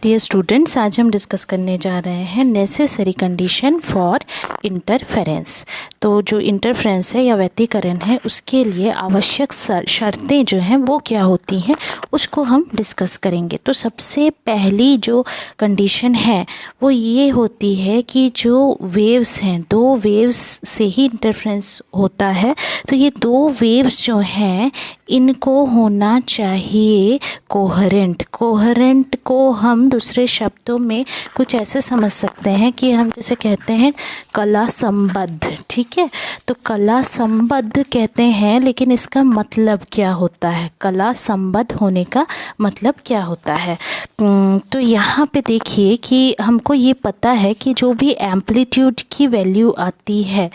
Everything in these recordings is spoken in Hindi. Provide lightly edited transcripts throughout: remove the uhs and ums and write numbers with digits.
डियर स्टूडेंट्स, आज हम डिस्कस करने जा रहे हैं नेसेसरी कंडीशन फॉर इंटरफेरेंस। तो जो इंटरफेरेंस है या व्यतिकरण है उसके लिए आवश्यक शर्तें जो हैं वो क्या होती हैं उसको हम डिस्कस करेंगे। तो सबसे पहली जो कंडीशन है वो ये होती है कि जो वेव्स हैं, दो वेव्स से ही इंटरफेरेंस होता है। तो ये दो वेव्स जो हैं इनको होना चाहिए कोहेरेंट। कोहेरेंट को हम दूसरे शब्दों में कुछ ऐसे समझ सकते हैं कि हम जैसे कहते हैं कला संबद्ध, ठीक है। तो कला संबद्ध कहते हैं, लेकिन इसका मतलब क्या होता है? कला संबद्ध होने का मतलब क्या होता है? तो यहाँ पे देखिए कि हमको ये पता है कि जो भी एम्पलीट्यूड की वैल्यू आती है,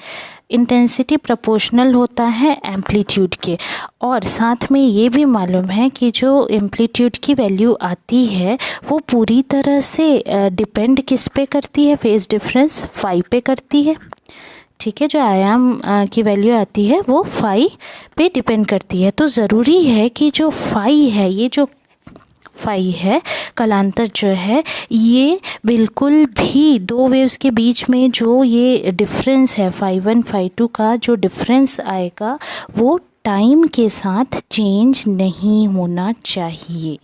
इंटेंसिटी प्रोपोर्शनल होता है एम्पलीट्यूड के। और साथ में ये भी मालूम है कि जो एम्पलीट्यूड की वैल्यू आती है वो पूरी तरह से डिपेंड किस पे करती है? फेज डिफरेंस फाई पे करती है, ठीक है। जो आयाम की वैल्यू आती है वो फाई पे डिपेंड करती है। तो ज़रूरी है कि जो फाई है, ये जो फाई है कलांतर जो है, ये बिल्कुल भी दो वेव्स के बीच में जो ये डिफरेंस है फाई 1 फाई 2 का जो डिफरेंस आएगा वो टाइम के साथ चेंज नहीं होना चाहिए,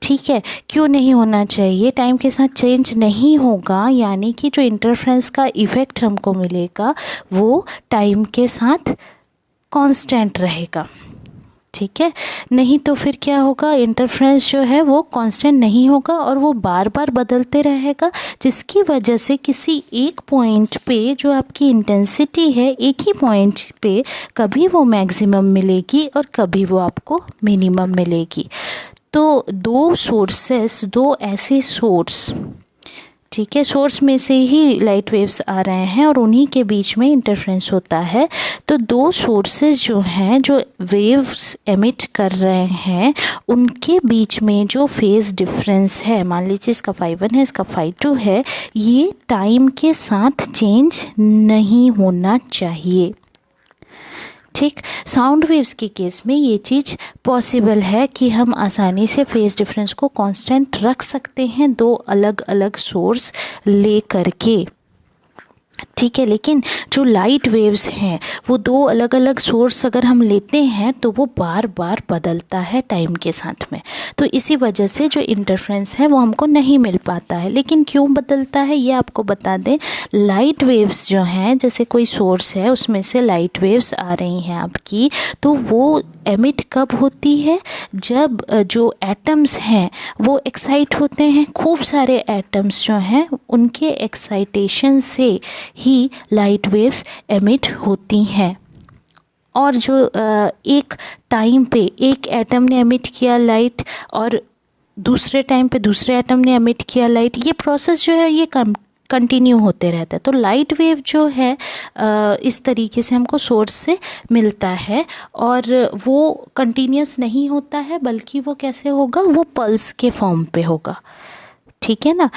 ठीक है। क्यों नहीं होना चाहिए? टाइम के साथ चेंज नहीं होगा यानी कि जो इंटरफेरेंस का इफ़ेक्ट हमको मिलेगा वो टाइम के साथ कांस्टेंट रहेगा, ठीक है। नहीं तो फिर क्या होगा? इंटरफेरेंस जो है वो कांस्टेंट नहीं होगा और वो बार बार बदलते रहेगा, जिसकी वजह से किसी एक पॉइंट पे जो आपकी इंटेंसिटी है, एक ही पॉइंट पे कभी वो मैक्सिमम मिलेगी और कभी वो आपको मिनिमम मिलेगी। तो दो सोर्सेस, दो ऐसे सोर्स, ठीक है, सोर्स में से ही लाइट वेव्स आ रहे हैं और उन्हीं के बीच में इंटरफेरेंस होता है। तो दो सोर्सेज जो हैं जो वेव्स एमिट कर रहे हैं उनके बीच में जो फेज़ डिफरेंस है, मान लीजिए इसका फाई 1 है, इसका फाई 2 है, ये टाइम के साथ चेंज नहीं होना चाहिए, ठीक। साउंड वेव्स के केस में ये चीज़ पॉसिबल है कि हम आसानी से फेज डिफरेंस को कांस्टेंट रख सकते हैं दो अलग अलग सोर्स ले करके, ठीक है। लेकिन जो लाइट वेव्स हैं वो दो अलग अलग सोर्स अगर हम लेते हैं तो वो बार बार बदलता है टाइम के साथ में। तो इसी वजह से जो इंटरफेरेंस है वो हमको नहीं मिल पाता है। लेकिन क्यों बदलता है ये आपको बता दें। लाइट वेव्स जो हैं, जैसे कोई सोर्स है उसमें से लाइट वेव्स आ रही हैं आपकी, तो वो एमिट कब होती है? जब जो एटम्स हैं वो एक्साइट होते हैं। खूब सारे एटम्स जो हैं उनके एक्साइटेशन से ही लाइट वेव्स एमिट होती हैं। और जो एक टाइम पे एक एटम ने एमिट किया लाइट और दूसरे टाइम पे दूसरे एटम ने एमिट किया लाइट, ये प्रोसेस जो है ये कंटिन्यू होते रहता है। तो लाइट वेव जो है इस तरीके से हमको सोर्स से मिलता है और वो कंटिन्यूस नहीं होता है, बल्कि वो कैसे होगा? वो पल्स के फॉर्म पे होगा, ठीक है ना।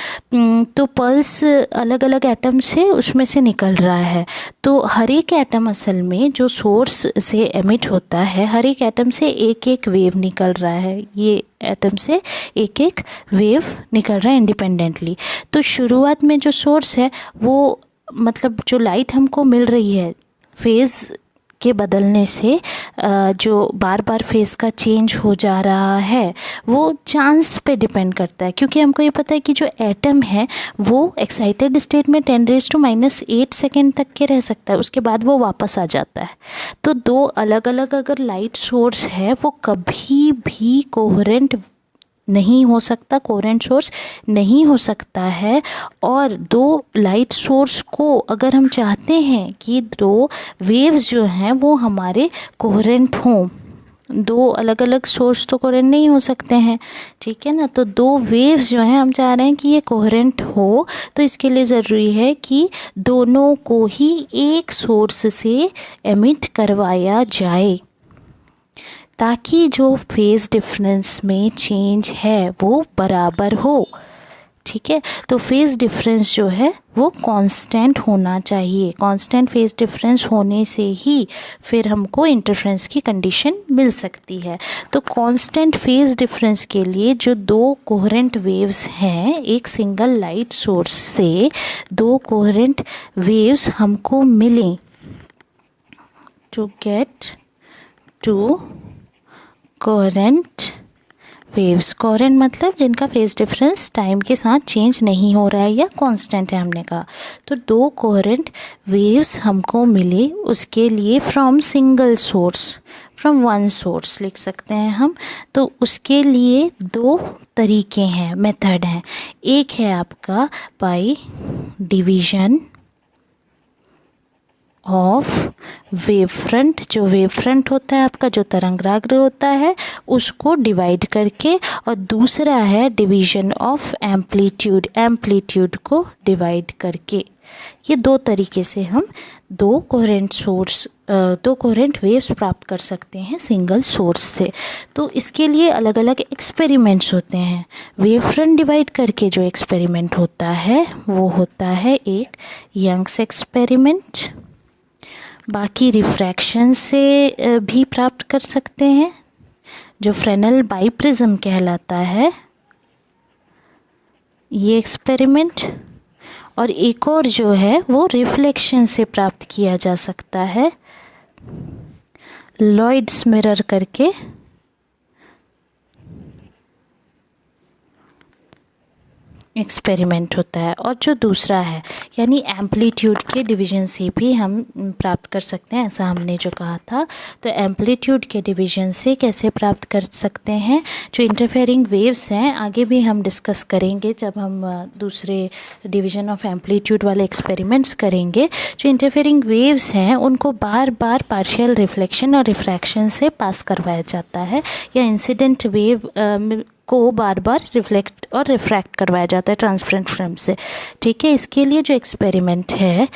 तो पल्स अलग अलग एटम से उसमें से निकल रहा है। तो हर एक एटम असल में जो सोर्स से एमिट होता है, हर एक एटम से एक एक वेव निकल रहा है। ये एटम से एक एक वेव निकल रहा है इंडिपेंडेंटली। तो शुरुआत में जो सोर्स है वो मतलब जो लाइट हमको मिल रही है फेज़ के बदलने से, जो बार बार फेज़ का चेंज हो जा रहा है वो चांस पे डिपेंड करता है। क्योंकि हमको ये पता है कि जो एटम है वो एक्साइटेड स्टेट में 10⁻⁸ सेकेंड तक के रह सकता है, उसके बाद वो वापस आ जाता है। तो दो अलग अलग अगर लाइट सोर्स है वो कभी भी कोहेरेंट नहीं हो सकता, कोहेरेंट सोर्स नहीं हो सकता है। और दो लाइट सोर्स को अगर हम चाहते हैं कि दो वेव्स जो हैं वो हमारे कोहेरेंट हों, दो अलग अलग सोर्स तो कोहेरेंट नहीं हो सकते हैं, ठीक है ना। तो दो वेव्स जो हैं हम चाह रहे हैं कि ये कोहेरेंट हो, तो इसके लिए ज़रूरी है कि दोनों को ही एक सोर्स से एमिट करवाया जाए ताकि जो फेज़ डिफरेंस में चेंज है वो बराबर हो, ठीक है। तो फेज़ डिफरेंस जो है वो कांस्टेंट होना चाहिए। कांस्टेंट फेज़ डिफरेंस होने से ही फिर हमको इंटरफेरेंस की कंडीशन मिल सकती है। तो कांस्टेंट फेज़ डिफरेंस के लिए जो दो कोहेरेंट वेव्स हैं, एक सिंगल लाइट सोर्स से दो कोहेरेंट वेव्स हमको मिलें, to get to coherent waves. Coherent मतलब जिनका फेज़ डिफरेंस टाइम के साथ चेंज नहीं हो रहा है या कांस्टेंट है हमने कहा। तो दो कोहेरेंट वेव्स हमको मिले, उसके लिए from single source, from one source लिख सकते हैं हम। तो उसके लिए दो तरीके हैं, मेथड हैं। एक है आपका by division of wave front, जो वेव फ्रंट होता है आपका, जो तरंगाग्र होता है उसको डिवाइड करके, और दूसरा है डिवीजन ऑफ एम्पलीट्यूड, एम्पलीट्यूड को डिवाइड करके। ये दो तरीके से हम दो कोहेरेंट वेव्स प्राप्त कर सकते हैं सिंगल सोर्स से। तो इसके लिए अलग अलग एक्सपेरिमेंट्स होते हैं। वेव फ्रंट डिवाइड करके जो एक्सपेरिमेंट होता है वो होता है एक यंग्स एक्सपेरिमेंट। बाकी रिफ्रैक्शन से भी प्राप्त कर सकते हैं, जो फ्रेनेल बाइप्रिज्म कहलाता है ये एक्सपेरिमेंट। और एक और जो है वो रिफ्लेक्शन से प्राप्त किया जा सकता है, लॉयड्स मिरर करके एक्सपेरिमेंट होता है। और जो दूसरा है यानी एम्पलीट्यूड के डिवीजन से भी हम प्राप्त कर सकते हैं, ऐसा हमने जो कहा था। तो एम्पलीट्यूड के डिवीजन से कैसे प्राप्त कर सकते हैं, जो इंटरफेयरिंग वेव्स हैं आगे भी हम डिस्कस करेंगे जब हम दूसरे डिवीजन ऑफ एम्पलीट्यूड वाले एक्सपेरिमेंट्स करेंगे। जो इंटरफेयरिंग वेव्स हैं उनको बार बार पार्शियल रिफ्लेक्शन और रिफ्रैक्शन से पास करवाया जाता है, या इंसिडेंट वेव को बार बार रिफ्लेक्ट और रिफ्रैक्ट करवाया जाता है ट्रांसपेरेंट फिल्म से। ठीक है, इसके लिए जो एक्सपेरिमेंट है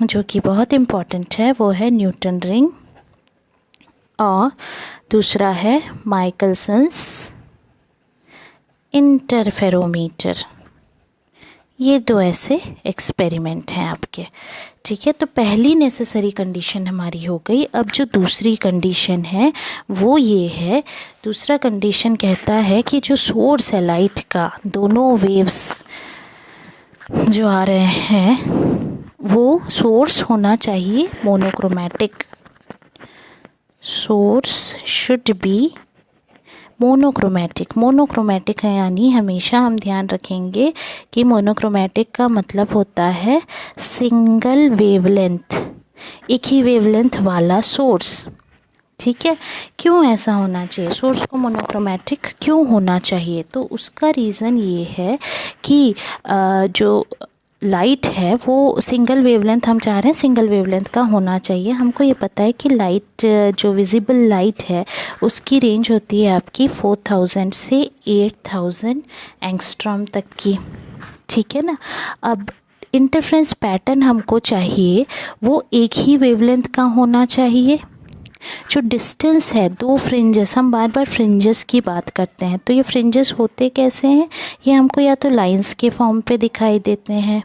जो कि बहुत इम्पॉर्टेंट है वो है न्यूटन रिंग, और दूसरा है माइकलसन्स इंटरफेरोमीटर। ये दो ऐसे एक्सपेरिमेंट हैं आपके। ठीक है, तो पहली नेसेसरी कंडीशन हमारी हो गई। अब जो दूसरी कंडीशन है वो ये है, दूसरा कंडीशन कहता है कि जो सोर्स है लाइट का, दोनों वेव्स जो आ रहे हैं वो सोर्स होना चाहिए monochromatic. Source should be monochromatic. Monochromatic है यानी हमेशा हम ध्यान रखेंगे कि मोनोक्रोमैटिक का मतलब होता है सिंगल वेवलेंथ, एक ही वेवलेंथ वाला सोर्स। ठीक है, क्यों ऐसा होना चाहिए, सोर्स को मोनोक्रोमैटिक क्यों होना चाहिए? तो उसका रीज़न ये है कि जो लाइट है वो सिंगल वेवलेंथ हम चाह रहे हैं, सिंगल वेवलेंथ का होना चाहिए। हमको ये पता है कि लाइट जो विजिबल लाइट है उसकी रेंज होती है आपकी 4000 से 8000 एंगस्ट्रॉम तक की। ठीक है ना। अब इंटरफेरेंस पैटर्न हमको चाहिए वो एक ही वेवलेंथ का होना चाहिए। जो डिस्टेंस है, दो फ्रिंजेस, हम बार बार फ्रिंजेस की बात करते हैं, तो ये फ्रिंजेस होते कैसे हैं, ये हमको या तो लाइंस के फॉर्म पे दिखाई देते हैं।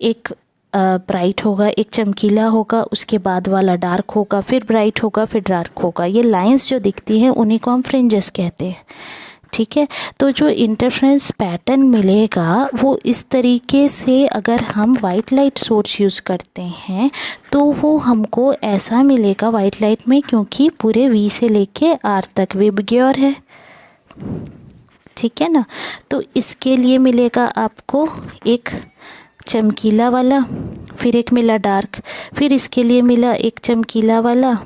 एक ब्राइट होगा, एक चमकीला होगा, उसके बाद वाला डार्क होगा, फिर ब्राइट होगा, फिर डार्क होगा। ये लाइंस जो दिखती हैं उन्हीं को हम फ्रिंजेस कहते हैं। ठीक है, तो जो इंटरफेरेंस पैटर्न मिलेगा वो इस तरीके से, अगर हम वाइट लाइट सोर्स यूज़ करते हैं तो वो हमको ऐसा मिलेगा वाइट लाइट में, क्योंकि पूरे वी से लेके आर तक विबग्योर है। ठीक है ना, तो इसके लिए मिलेगा आपको एक चमकीला वाला, फिर एक मिला डार्क, फिर इसके लिए मिला एक चमकीला वाला,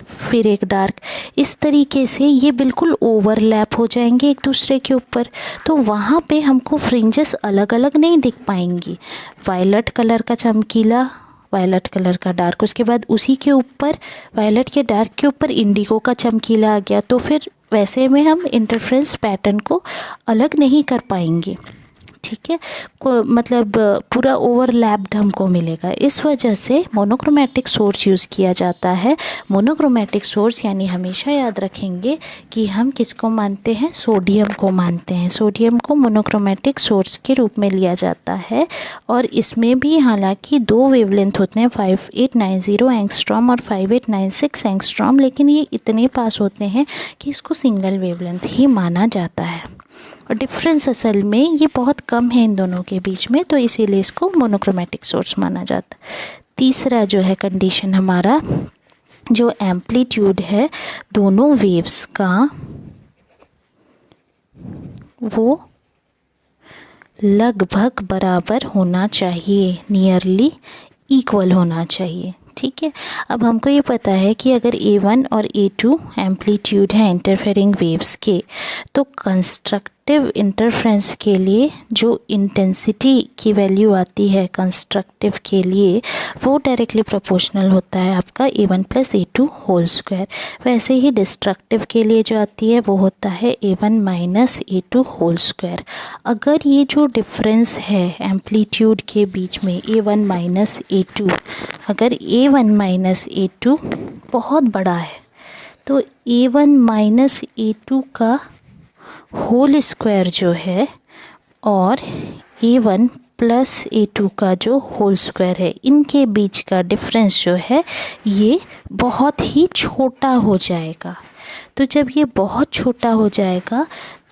फिर एक डार्क। इस तरीके से ये बिल्कुल ओवरलैप हो जाएंगे एक दूसरे के ऊपर, तो वहाँ पे हमको फ्रिंजेस अलग अलग नहीं दिख पाएंगी। वायलट कलर का चमकीला, वायलट कलर का डार्क, उसके बाद उसी के ऊपर वायलट के डार्क के ऊपर इंडिगो का चमकीला आ गया, तो फिर वैसे में हम इंटरफेरेंस पैटर्न को अलग नहीं कर पाएंगे। ठीक है, को मतलब पूरा ओवरलैप्ड हमको मिलेगा। इस वजह से मोनोक्रोमेटिक सोर्स यूज़ किया जाता है। मोनोक्रोमेटिक सोर्स यानी हमेशा याद रखेंगे कि हम किसको मानते हैं, सोडियम को मानते हैं। सोडियम को मोनोक्रोमेटिक सोर्स के रूप में लिया जाता है और इसमें भी हालांकि 2 वेवलेंथ होते हैं, 5890 एंगस्ट्रॉम और 5896 एंगस्ट्रॉम, लेकिन ये इतने पास होते हैं कि इसको सिंगल वेवलेंथ ही माना जाता है और डिफरेंस असल में ये बहुत कम है इन दोनों के बीच में, तो इसीलिए इसको मोनोक्रोमेटिक सोर्स माना जाता है। तीसरा जो है कंडीशन हमारा, जो एम्पलीट्यूड है दोनों वेव्स का वो लगभग बराबर होना चाहिए, नियरली इक्वल होना चाहिए। ठीक है, अब हमको ये पता है कि अगर A1 और A2 एम्पलीट्यूड है इंटरफेरिंग वेव्स के, तो कंस्ट्रक्टिव इंटरफ्रेंस के लिए जो इंटेंसिटी की वैल्यू आती है कंस्ट्रक्टिव के लिए, वो डायरेक्टली प्रोपोर्शनल होता है आपका A1 + A2 होल स्क्वायर। वैसे ही डिस्ट्रक्टिव के लिए जो आती है वो होता है A1 - A2 होल स्क्वायर। अगर ये जो डिफरेंस है एम्पलीट्यूड के बीच में A1 - A2, अगर A1 - A2 बहुत बड़ा है तो A1 - A2 का होल स्क्वायर जो है और A1 + A2 का जो होल स्क्वायर है, इनके बीच का डिफरेंस जो है ये बहुत ही छोटा हो जाएगा। तो जब ये बहुत छोटा हो जाएगा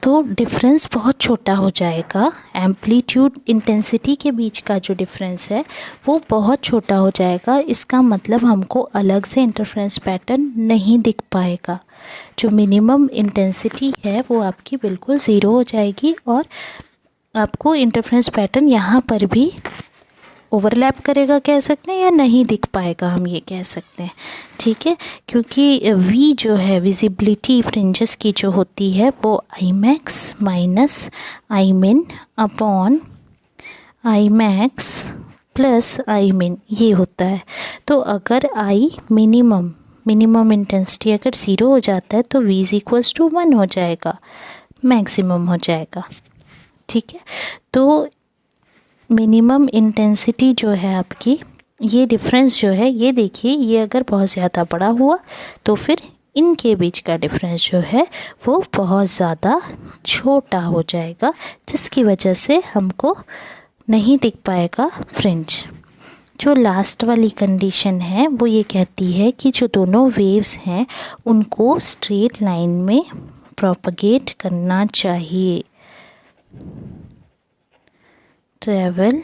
तो डिफरेंस बहुत छोटा हो जाएगा, एम्पलीट्यूड इंटेंसिटी के बीच का जो डिफरेंस है वो बहुत छोटा हो जाएगा। इसका मतलब हमको अलग से इंटरफ्रेंस पैटर्न नहीं दिख पाएगा। जो मिनिमम इंटेंसिटी है वो आपकी बिल्कुल ज़ीरो हो जाएगी और आपको इंटरफ्रेंस पैटर्न यहाँ पर भी ओवरलैप करेगा कह सकते हैं, या नहीं दिख पाएगा हम ये कह सकते हैं। ठीक है, क्योंकि V जो है विजिबिलिटी फ्रिंजेस की जो होती है वो Imax - Imin upon Imax + Imin ये होता है। तो अगर I मिनिमम इंटेंसिटी अगर 0 हो जाता है तो V = 1 हो जाएगा, मैक्सिमम हो जाएगा। ठीक है, तो मिनिमम इंटेंसिटी जो है आपकी, ये डिफरेंस जो है ये देखिए, ये अगर बहुत ज़्यादा बड़ा हुआ तो फिर इनके बीच का डिफरेंस जो है वो बहुत ज़्यादा छोटा हो जाएगा, जिसकी वजह से हमको नहीं दिख पाएगा फ्रिंज। जो लास्ट वाली कंडीशन है वो ये कहती है कि जो दोनों वेव्स हैं उनको स्ट्रेट लाइन में प्रोपगेट करना चाहिए, ट्रेवल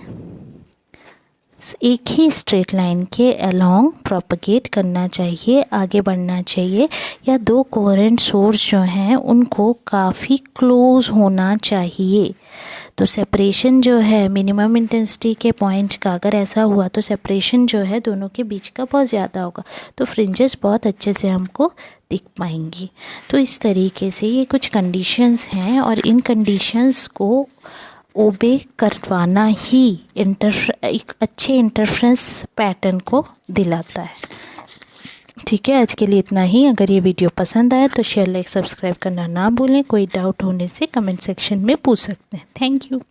एक ही स्ट्रेट लाइन के अलोंग प्रोपगेट करना चाहिए, आगे बढ़ना चाहिए, या 2 कोहेरेंट सोर्स जो हैं उनको काफ़ी क्लोज होना चाहिए। तो सेपरेशन जो है मिनिमम इंटेंसिटी के पॉइंट का अगर ऐसा हुआ तो सेपरेशन जो है दोनों के बीच का बहुत ज़्यादा होगा, तो फ्रिंजेस बहुत अच्छे से हमको दिख पाएंगी। तो इस तरीके से ये कुछ कंडीशंस हैं और इन कंडीशंस को ओबे करवाना ही एक अच्छे इंटरफ्रेंस पैटर्न को दिलाता है। ठीक है, आज के लिए इतना ही। अगर ये वीडियो पसंद आया तो शेयर, लाइक, सब्सक्राइब करना ना भूलें। कोई डाउट होने से कमेंट सेक्शन में पूछ सकते हैं। Thank you.